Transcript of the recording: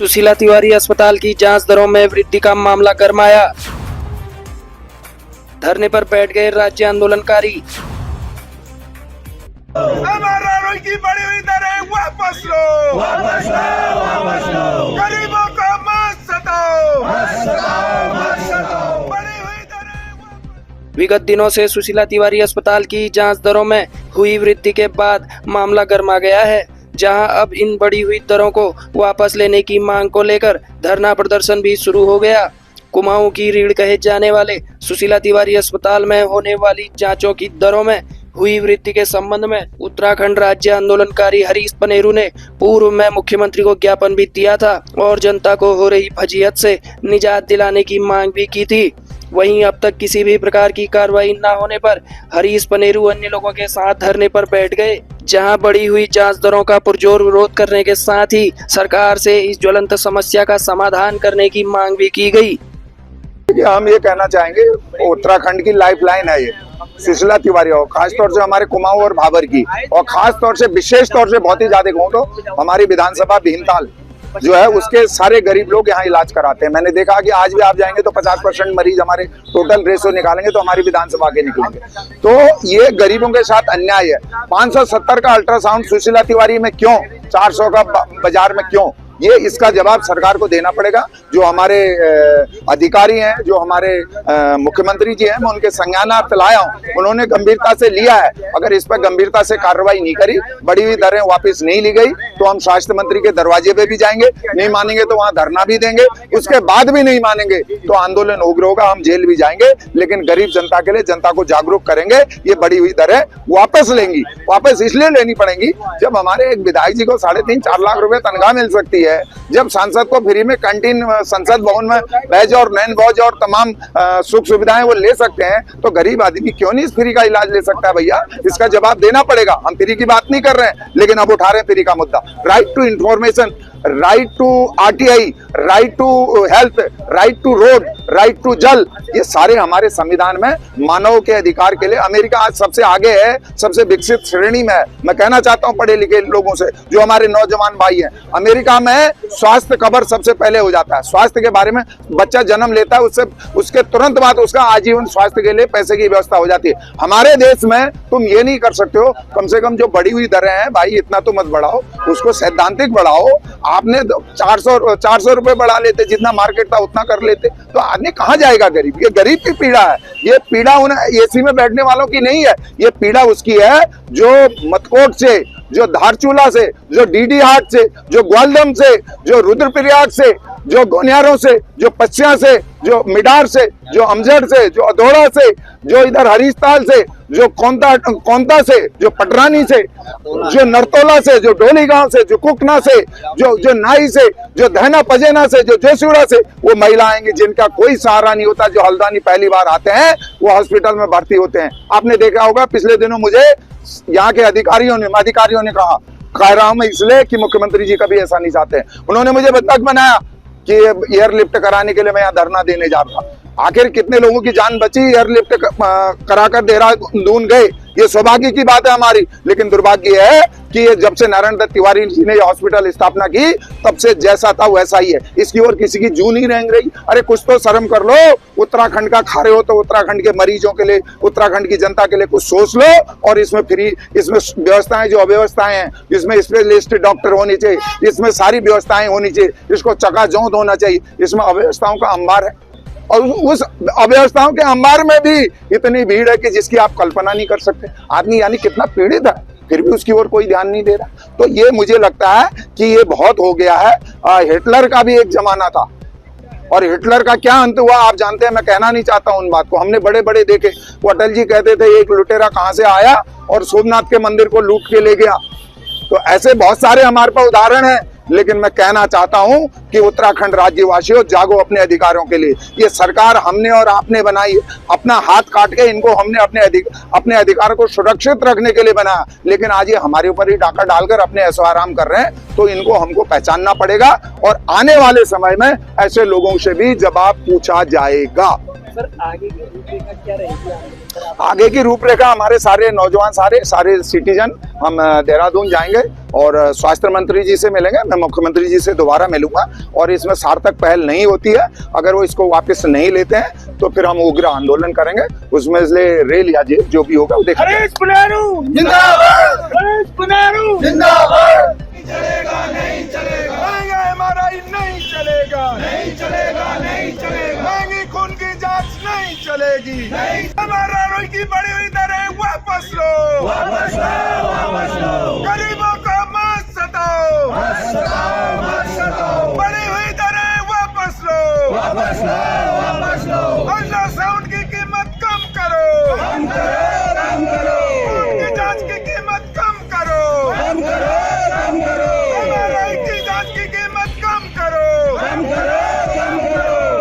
सुशीला तिवारी अस्पताल की जांच दरों में वृद्धि का मामला गरमाया। धरने पर बैठ गए राज्य आंदोलनकारी। हमारा की बढ़ी हुई दरें वापस लो, वापस लो, वापस लो। गरीबों को मत सताओ, मत सताओ, मत सताओ। बढ़ी हुई दरें। विगत दिनों से सुशीला तिवारी अस्पताल की जांच दरों में हुई वृद्धि के बाद मामला गरमा गया है, जहां अब इन बढ़ी हुई दरों को वापस लेने की मांग को लेकर धरना प्रदर्शन भी शुरू हो गया। कुमाऊं की रीढ़ कहे जाने वाले सुशीला तिवारी अस्पताल में होने वाली जांचों की दरों में हुई वृद्धि के संबंध में उत्तराखंड राज्य आंदोलनकारी हरीश पनेरू ने पूर्व में मुख्यमंत्री को ज्ञापन भी दिया था और जनता को हो रही फजीहत से निजात दिलाने की मांग भी की थी। वहीं अब तक किसी भी प्रकार की कार्रवाई न होने पर हरीश पनेरू अन्य लोगों के साथ धरने पर बैठ गए, जहां बढ़ी हुई जांच दरों का पुरजोर विरोध करने के साथ ही सरकार से इस ज्वलंत समस्या का समाधान करने की मांग भी की गई। हम ये कहना चाहेंगे, उत्तराखंड की लाइफलाइन है ये सुशीला तिवारी, और खासतौर से हमारे कुमाऊं और भाबर की, और खास तौर से विशेष तौर से बहुत ही ज्यादा कहूँ तो हमारी विधानसभा भीमताल जो है उसके सारे गरीब लोग यहाँ इलाज कराते हैं। मैंने देखा कि आज भी आप जाएंगे तो 50% मरीज हमारे टोटल रेशो निकालेंगे तो हमारी विधानसभा के निकलेंगे। तो ये गरीबों के साथ अन्याय है। 570 का अल्ट्रासाउंड सुशीला तिवारी में क्यों, 400 का बाजार में क्यों, ये इसका जवाब सरकार को देना पड़ेगा। जो हमारे अधिकारी हैं, जो हमारे मुख्यमंत्री जी हैं, मैं उनके संज्ञानार्थ लाया हूं, उन्होंने गंभीरता से लिया है। अगर इस पर गंभीरता से कार्रवाई नहीं करी, बढ़ी हुई दरें वापस नहीं ली गई, तो हम स्वास्थ्य मंत्री के दरवाजे पे भी जाएंगे। नहीं मानेंगे तो वहां धरना भी देंगे। उसके बाद भी नहीं मानेंगे तो आंदोलन उग्र होगा, हम जेल भी जाएंगे। लेकिन गरीब जनता के लिए, जनता को जागरूक करेंगे। ये बढ़ी हुई दरें वापस लेंगी। वापस इसलिए लेनी पड़ेंगी जब हमारे एक विधायक जी को 3.5-4 लाख रुपए तनख्वाह मिल सकती है, जब सांसद को फ्री में कैंटीन संसद भवन में वेज और नॉन वेज और तमाम सुख सुविधाएं वो ले सकते हैं, तो गरीब आदमी क्यों नहीं इस फ्री का इलाज ले सकता है? भैया, इसका जवाब देना पड़ेगा। हम फ्री की बात नहीं कर रहे हैं, लेकिन अब उठा रहे हैं फ्री का मुद्दा। Right to information, right to RTI, right to health, right to road, right to जल, ये सारे हमारे संविधान में मानव के अधिकार के लिए। अमेरिका आज सबसे आगे है, सबसे विकसित श्रेणी में है। मैं कहना चाहता हूं पढ़े लिखे लोगों से, जो हमारे नौजवान भाई हैं, अमेरिका में स्वास्थ्य कवर सबसे पहले हो जाता है। स्वास्थ्य के बारे में बच्चा जन्म लेता है, उसके तुरंत बाद उसका आजीवन स्वास्थ्य के लिए पैसे की व्यवस्था हो जाती है। हमारे देश में तुम ये नहीं कर सकते हो। कम से कम जो बढ़ी हुई दरें हैं भाई, इतना तो मत बढ़ाओ, उसको सैद्धांतिक बढ़ाओ। आपने 400 रुपए बढ़ा लेते, जितना मार्केट था उतना कर लेते, तो आदमी कहाँ जाएगा? गरीब, ये गरीब की पीड़ा है। ये पीड़ा उन एसी में बैठने वालों की नहीं है, ये पीड़ा उसकी है जो मतकोट से, जो धारचूला से, जो डीडी हाट से, जो ग्वालदम से, जो रुद्रप्रयाग से, जो गोनियारों से, जो पच्छिया से, जो मिडार से, जो अमजड़ से, जो अधोड़ा से, जो इधर हरीशताल से, जो कोंता से, जो पटरानी से, जो नरतोला से, जो डोली गांव से, जो कुकना से, जो नाई से, जो धना पजेना से, जो जोशीड़ा से, वो महिला आएंगी जिनका कोई सहारा नहीं होता। जो हल्द्वानी पहली बार आते हैं वो हॉस्पिटल में भर्ती होते हैं। आपने देखा होगा पिछले दिनों मुझे यहाँ के अधिकारियों ने कह रहा हूं मैं इसलिए कि मुख्यमंत्री जी कभी ऐसा नहीं चाहते। उन्होंने मुझे बतख बनाया कि एयरलिफ्ट कराने के लिए मैं यहाँ धरना देने जा रहा था। आखिर कितने लोगों की जान बची? एयरलिफ्ट कराकर देहरादून गए, ये सौभाग्य की बात है हमारी। लेकिन दुर्भाग्य है कि ये जब से नारायण दत्त तिवारी जी ने हॉस्पिटल स्थापना की, तब से जैसा था वैसा ही है। इसकी ओर किसी की जून ही रेंग रही। अरे कुछ तो शर्म कर लो। उत्तराखंड का खा रहे हो तो उत्तराखंड के मरीजों के लिए, उत्तराखंड की जनता के लिए कुछ सोच लो। और इसमें व्यवस्थाएं, जो अव्यवस्थाएं हैं, इसमें स्पेशलिस्ट डॉक्टर होने चाहिए, इसमें सारी व्यवस्थाएं होनी चाहिए, इसको चकाचौंध होना चाहिए। इसमें अव्यवस्थाओं का अंबार है, और उस अव्यवस्थाओं के अंबार में भी इतनी भीड़ है कि जिसकी आप कल्पना नहीं कर सकते। आदमी यानी कितना पीड़ित है, फिर भी उसकी ओर कोई ध्यान नहीं दे रहा। तो ये मुझे लगता है कि ये बहुत हो गया है। हिटलर का भी एक जमाना था, और हिटलर का क्या अंत हुआ आप जानते हैं। मैं कहना नहीं चाहता उन बात को, हमने बड़े बड़े देखे। वो अटल जी कहते थे एक लुटेरा कहां से आया और सोमनाथ के मंदिर को लूट के ले गया। तो ऐसे बहुत सारे हमारे पास उदाहरण हैं। लेकिन मैं कहना चाहता हूं कि उत्तराखंड राज्यवासियों, जागो अपने अधिकारों के लिए। ये सरकार हमने और आपने बनाई, अपना हाथ काट के इनको हमने अपने अधिकार को सुरक्षित रखने के लिए बनाया। लेकिन आज ये हमारे ऊपर ही डाका डालकर अपने ऐशो आराम कर रहे हैं, तो इनको हमको पहचानना पड़ेगा। और आने वाले समय में ऐसे लोगों से भी जवाब पूछा जाएगा। सर आगे की रूपरेखा क्या रहेगी? आगे की रूपरेखा हमारे सारे नौजवान सारे सिटीजन हम देहरादून जाएंगे और स्वास्थ्य मंत्री जी से मिलेंगे। मैं मुख्यमंत्री जी से दोबारा मिलूंगा और इसमें सार्थक पहल नहीं होती है, अगर वो इसको वापस नहीं लेते हैं तो फिर हम उग्र आंदोलन करेंगे। उसमें इसलिए रेल या जो भी होगा वो देखा जाएगा। हरीश पुनारू जिंदाबाद, हरीश पुनारू जिंदाबाद। चलेगा नहीं चलेगा, महंगा एमआरआई नहीं चलेगा, नहीं चलेगा, नहीं चलेगा, महंगी खून की जांच नहीं चलेगी, एमआरआई की बढ़ी हुई दरें वापस लो,